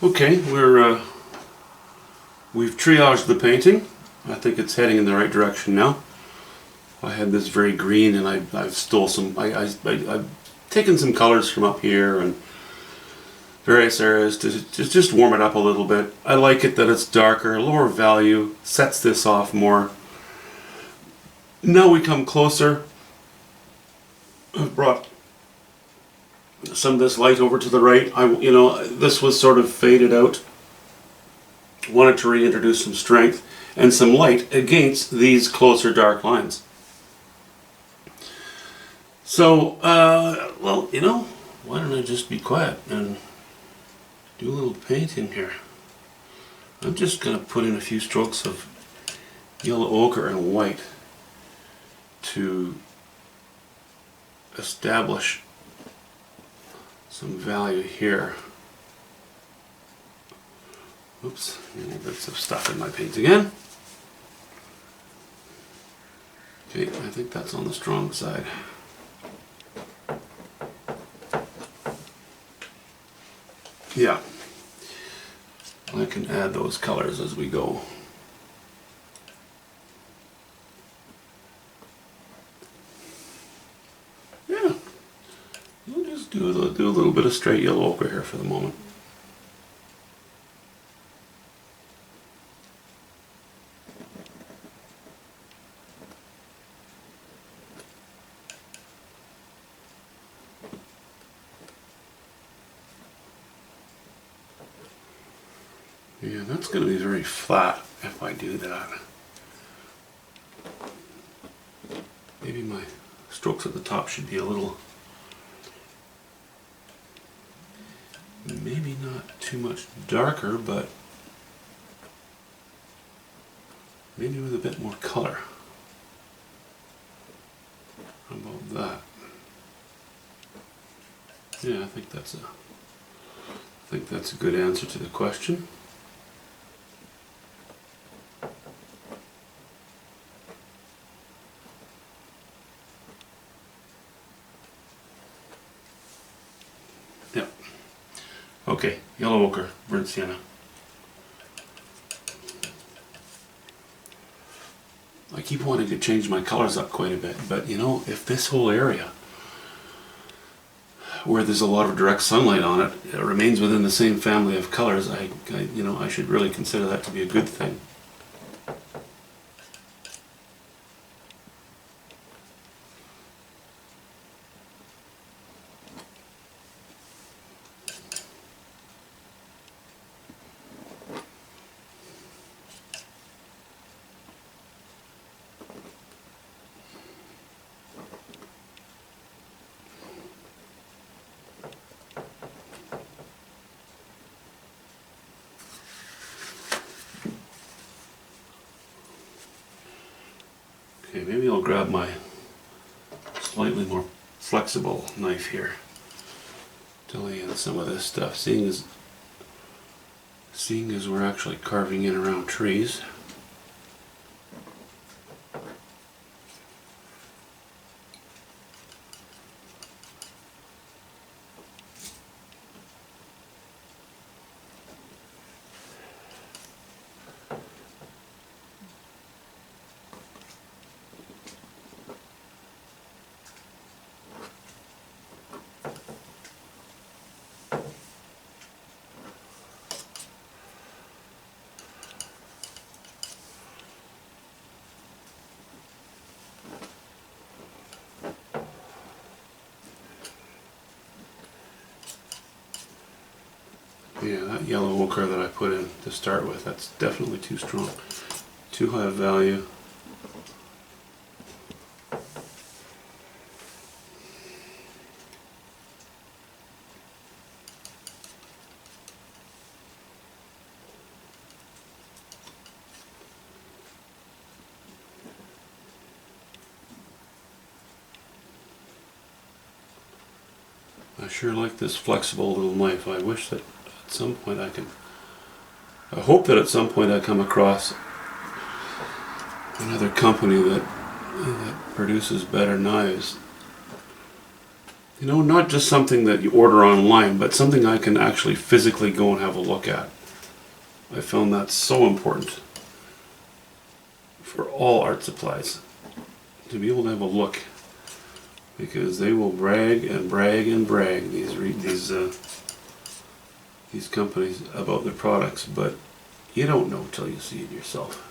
Okay, we've triaged the painting. I think it's heading in the right direction now. I had this very green, and I've stole some. I've taken some colors from up here and various areas to just warm it up a little bit. I like it that it's darker, lower value, sets this off more. Now we come closer. I've brought some of this light over to the right. This was sort of faded out. Wanted to reintroduce some strength and some light against these closer dark lines. So, why don't I just be quiet and do a little painting here? I'm just going to put in a few strokes of yellow ochre and white to establish some value here. Oops, little bits of stuff in my paint again. Okay, I think that's on the strong side. Yeah, I can add those colors as we go. Yeah, we'll just do a little bit of straight yellow ochre here for the moment. Yeah, that's going to be very flat if I do that. Maybe my strokes at the top should be a little, maybe not too much darker, but maybe with a bit more color. How about that? Yeah, I think that's a good answer to the question. Yep. Okay, yellow ochre, burnt sienna. I keep wanting to change my colors up quite a bit, but if this whole area where there's a lot of direct sunlight on it, it remains within the same family of colors, I should really consider that to be a good thing. Okay, maybe I'll grab my slightly more flexible knife here to lay in some of this stuff, seeing as we're actually carving in around trees. Yeah, that yellow ochre that I put in to start with, that's definitely too strong. Too high of value. I sure like this flexible little knife. I wish that at some point I hope that at some point I come across another company that produces better knives. You know, not just something that you order online, but something I can actually physically go and have a look at. I found that so important for all art supplies, to be able to have a look, because they will brag and brag and brag, these companies, about their products, but you don't know till you see it yourself.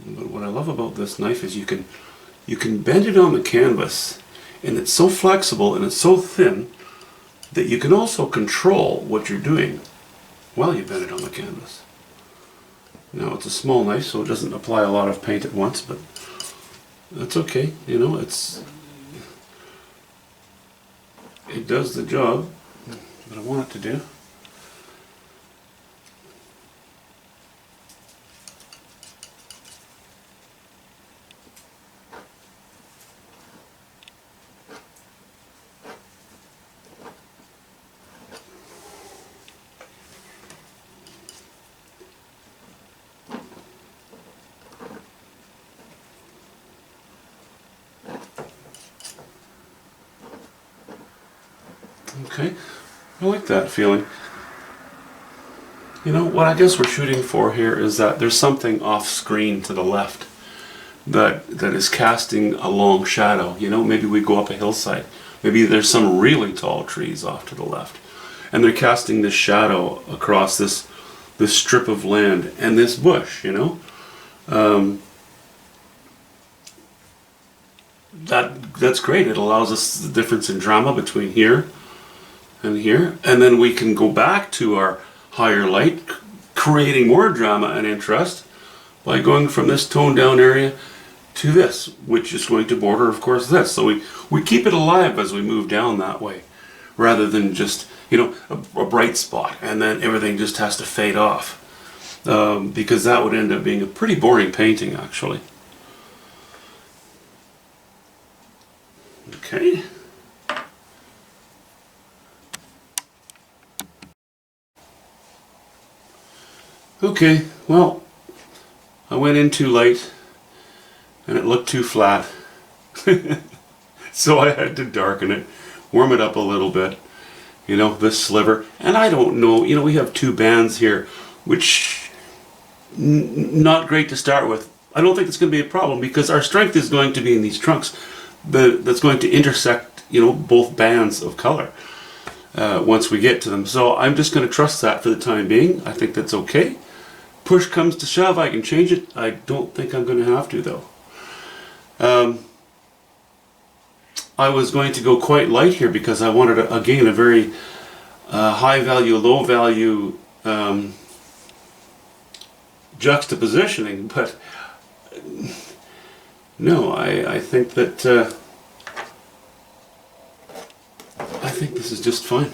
But what I love about this knife is you can bend it on the canvas, and it's so flexible and it's so thin that you can also control what you're doing while you bend it on the canvas. Now it's a small knife, so it doesn't apply a lot of paint at once, but that's okay. You know, it does the job that I want it to do. Okay, I like that feeling. You know, what I guess we're shooting for here is that there's something off screen to the left that is casting a long shadow. You know, maybe we go up a hillside. Maybe there's some really tall trees off to the left, and they're casting this shadow across this strip of land and this bush, you know. That's great. It allows us the difference in drama between here and here, and then we can go back to our higher light, creating more drama and interest by going from this toned down area to this, which is going to border, of course, this. So we keep it alive as we move down that way, rather than just, you know, a bright spot and then everything just has to fade off, because that would end up being a pretty boring painting, actually. Okay. Okay, well, I went in too late and it looked too flat. So I had to darken it, warm it up a little bit, you know, this sliver. And I don't know, you know, we have two bands here, which not great to start with. I don't think it's going to be a problem because our strength is going to be in these trunks that's going to intersect, you know, both bands of color once we get to them. So I'm just going to trust that for the time being. I think that's okay. Push comes to shove, I can change it. I don't think I'm going to have to, though. I was going to go quite light here because I wanted, again, a very high value, low value juxtapositioning, but no, I think that I think this is just fine,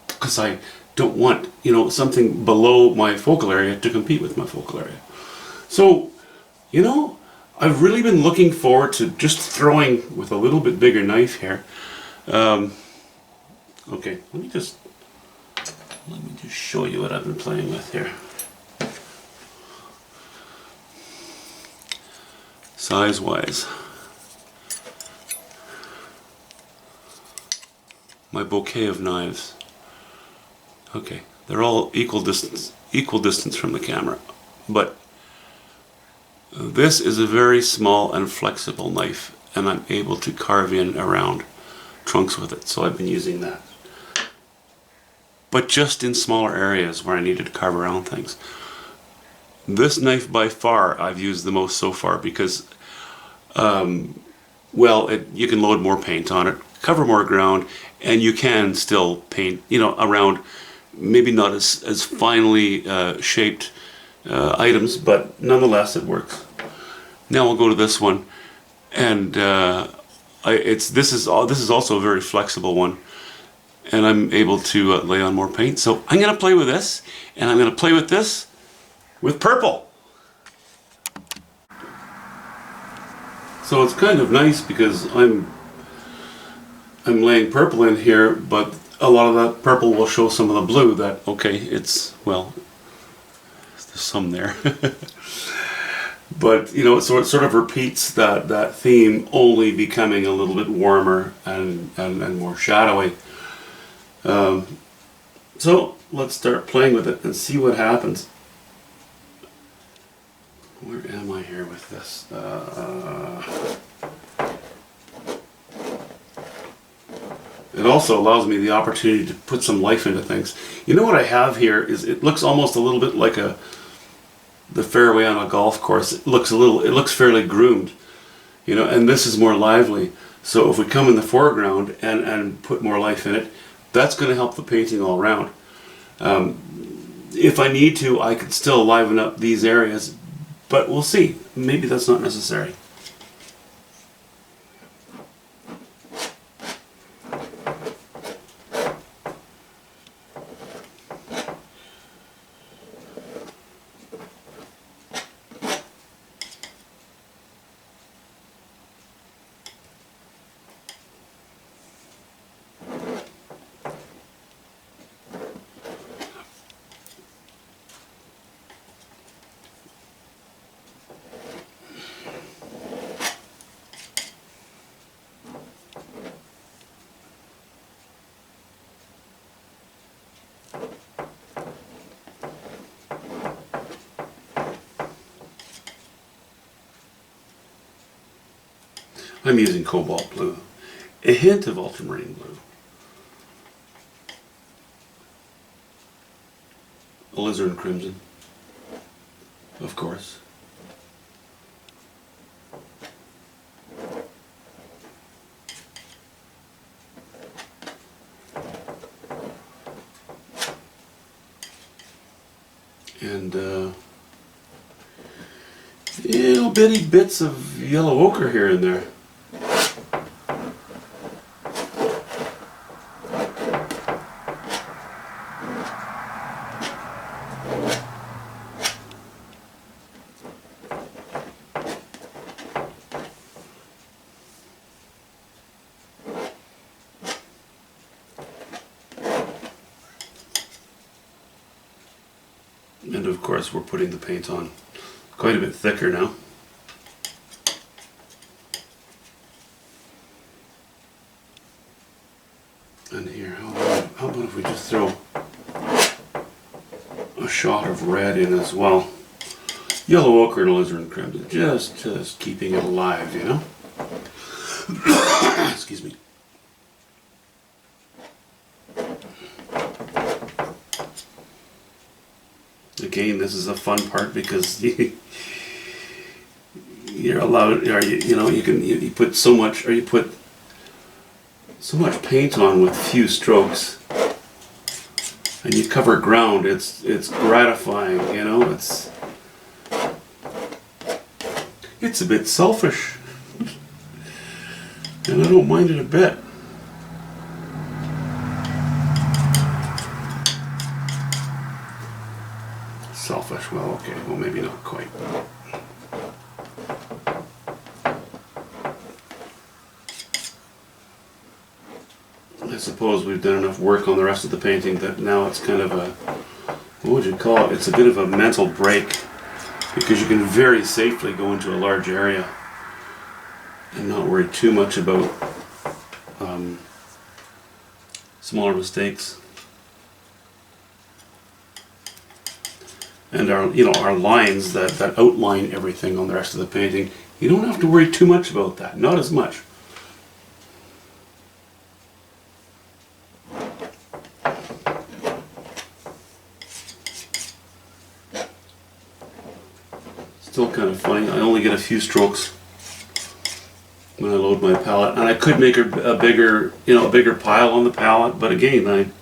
because I don't want, you know, something below my focal area to compete with my focal area. So, you know, I've really been looking forward to just throwing with a little bit bigger knife here. Okay, let me just show you what I've been playing with here. Size-wise, my bouquet of knives. Okay, they're all equal distance from the camera, but this is a very small and flexible knife, and I'm able to carve in around trunks with it, so I've been using that. But just in smaller areas where I needed to carve around things. This knife by far I've used the most so far because, well, you can load more paint on it, cover more ground, and you can still paint, you know, around maybe not as finely shaped items, but nonetheless it works. Now we'll go to this one, and this is also a very flexible one, and I'm able to lay on more paint. So I'm going to play with this, and I'm going to play with this with purple. So it's kind of nice because I'm laying purple in here, but a lot of that purple will show some of the blue that, okay, it's, well, there's some there. But, you know, so it sort of repeats that theme, only becoming a little bit warmer and more shadowy. So let's start playing with it and see what happens. Where am I here with this? It also allows me the opportunity to put some life into things. You know what I have here is, it looks almost a little bit like the fairway on a golf course. It looks fairly groomed, you know, and this is more lively. So if we come in the foreground and put more life in it, that's going to help the painting all around. If I need to, I could still liven up these areas, but we'll see. Maybe that's not necessary. I'm using cobalt blue, a hint of ultramarine blue, alizarin crimson, of course, and little bitty bits of yellow ochre here and there. And of course we're putting the paint on quite a bit thicker now. And here, how about if we just throw a shot of red in as well. Yellow ochre and alizarin crimson, just keeping it alive, you know? Excuse me. Again, this is a fun part because you're allowed, or you put so much, or you put so much paint on with few strokes, and you cover ground. It's gratifying, you know. It's a bit selfish, and I don't mind it a bit. Selfish, well, okay, well, maybe not quite. I suppose we've done enough work on the rest of the painting that now it's kind of a, what would you call it? It's a bit of a mental break, because you can very safely go into a large area and not worry too much about smaller mistakes. And our lines that outline everything on the rest of the painting, you don't have to worry too much about that, not as much. Still kind of funny, I only get a few strokes when I load my palette, and I could make a bigger pile on the palette, but again,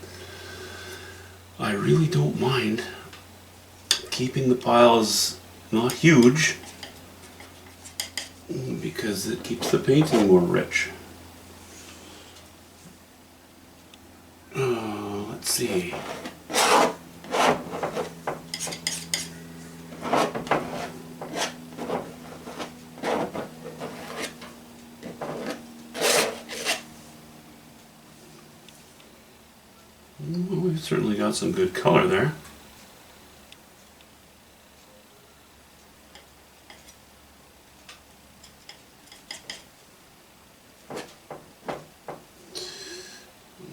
I really don't mind keeping the piles not huge, because it keeps the painting more rich. see. Well, we've certainly got some good color there.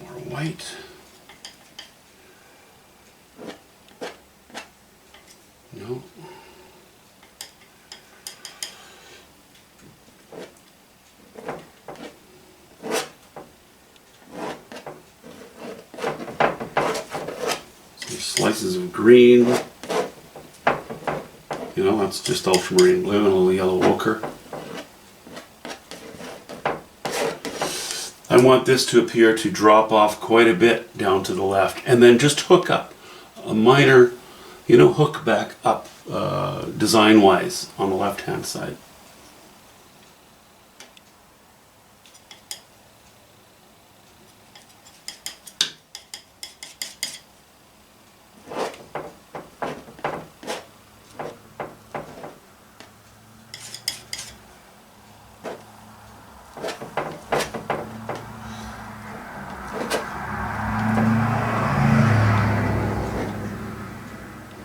More white. No. Some slices of green. You know, that's just ultramarine blue and a little yellow ochre. I want this to appear to drop off quite a bit down to the left and then just hook up a minor, you know, hook back up design wise on the left hand side.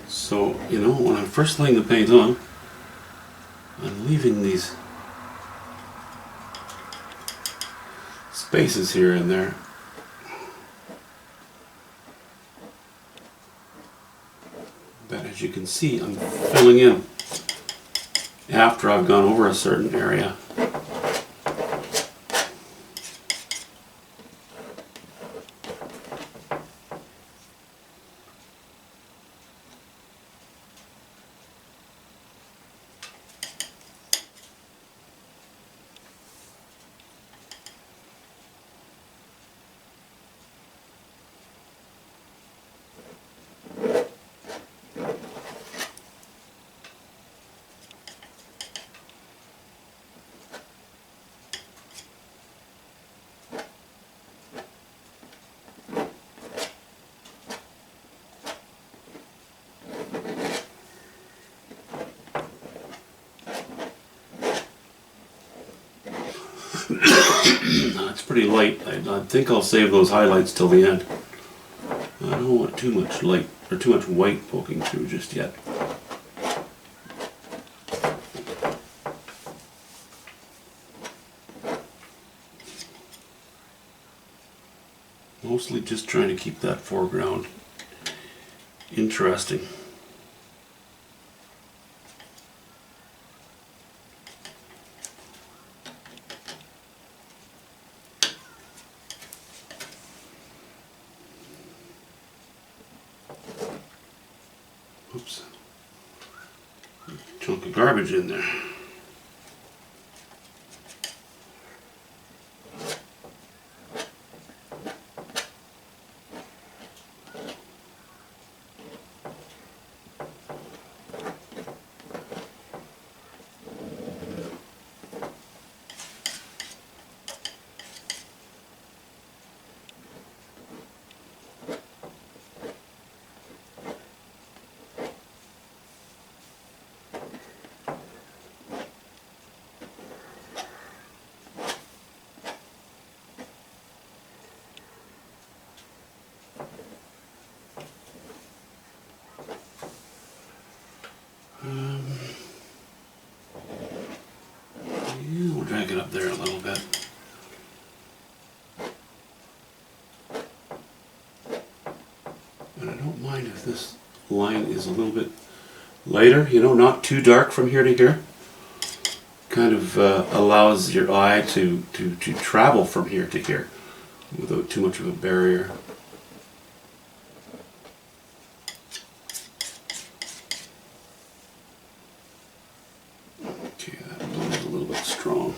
So, you know, when I'm first laying the paint on, I'm leaving these spaces here and there. But as you can see, I'm filling in after I've gone over a certain area. It's pretty light. I think I'll save those highlights till the end. I don't want too much light or too much white poking through just yet. Mostly just trying to keep that foreground interesting. Oops. Chunk of garbage in there. Yeah, we'll drag it up there a little bit. And I don't mind if this line is a little bit lighter, you know, not too dark from here to here. Kind of allows your eye to travel from here to here without too much of a barrier. Okay, that one is a little bit strong.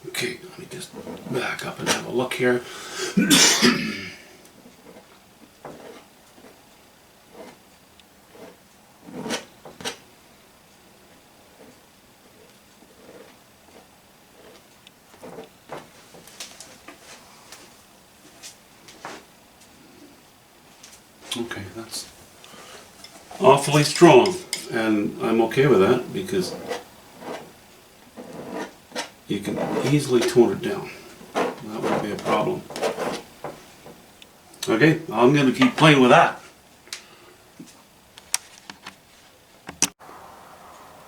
Okay, let me just back up and have a look here. Okay, that's awfully strong, and I'm okay with that because you can easily tone it down. That won't be a problem. Okay, I'm going to keep playing with that.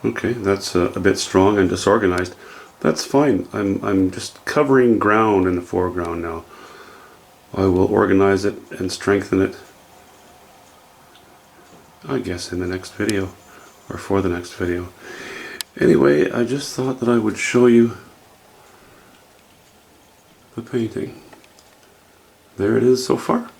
Okay, that's a bit strong and disorganized. That's fine. I'm just covering ground in the foreground now. I will organize it and strengthen it, I guess, in the next video, or for the next video. Anyway, I just thought that I would show you the painting. There it is so far.